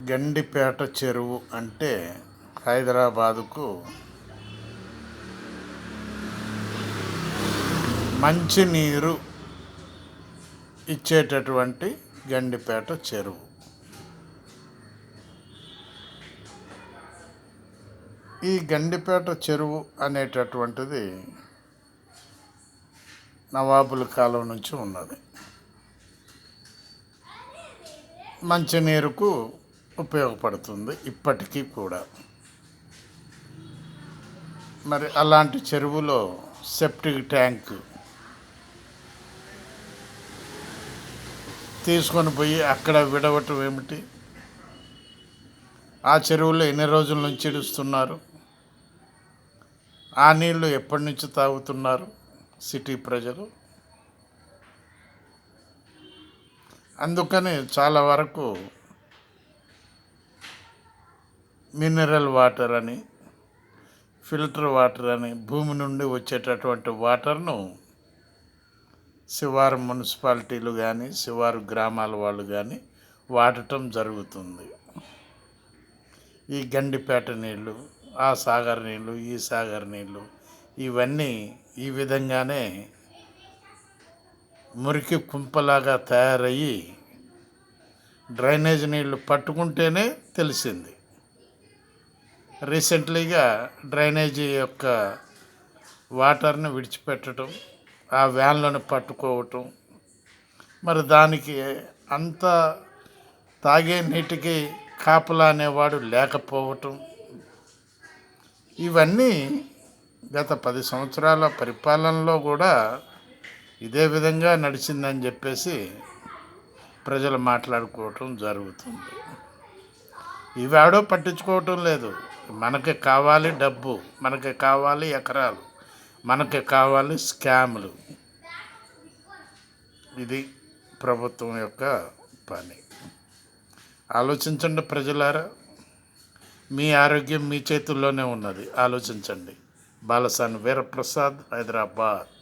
గండిపేట చెరువు అంటే హైదరాబాదుకు మంచినీరు ఇచ్చేటటువంటి గండిపేట చెరువు. ఈ గండిపేట చెరువు అనేటటువంటిది నవాబుల కాలం నుంచి ఉన్నది. మంచినీరుకు ఉపయోగపడుతుంది ఇప్పటికీ కూడా. మరి అలాంటి చెరువులో సెప్టిక్ ట్యాంక్ తీసుకొని పోయి అక్కడ విడవటం ఏమిటి? ఆ చెరువులో ఎన్ని రోజుల నుంచి ఇడుస్తున్నారు? ఆ నీళ్లు ఎప్పటి నుంచి తాగుతున్నారు సిటీ ప్రజలు? అందుకని చాలా వరకు మినరల్ వాటర్ అని, ఫిల్టర్ వాటర్ అని, భూమి నుండి వచ్చేటటువంటి వాటర్ను శివారు మున్సిపాలిటీలు కానీ శివారు గ్రామాల వాళ్ళు కానీ వాడటం జరుగుతుంది. ఈ గండిపేట నీళ్ళు, ఆ సాగర్ నీళ్ళు, ఈ సాగర్ నీళ్ళు ఇవన్నీ ఈ విధంగానే మురికి కుంపలాగా తయారయ్యి డ్రైనేజ్ నీళ్ళు పట్టుకుంటేనే తెలిసింది. రీసెంట్లీగా డ్రైనేజీ యొక్క వాటర్ని విడిచిపెట్టడం, ఆ వ్యాన్లను పట్టుకోవటం, మరి దానికి అంత తాగే నీటికి కాపలా అనేవాడు లేకపోవటం, ఇవన్నీ గత 10 సంవత్సరాల పరిపాలనలో కూడా ఇదే విధంగా నడిచిందని చెప్పేసి ప్రజలు మాట్లాడుకోవటం జరుగుతుంది. ఇవాడో పట్టించుకోవటం లేదు. మనకి కావాలి డబ్బు, మనకి కావాలి ఎకరాలు, మనకి కావాలి స్కాములు. ఇది ప్రభుత్వం యొక్క పని. ఆలోచించండి ప్రజలారా, మీ ఆరోగ్యం మీ చేతుల్లోనే ఉన్నది. ఆలోచించండి. బాలసాని వీరప్రసాద్, హైదరాబాద్.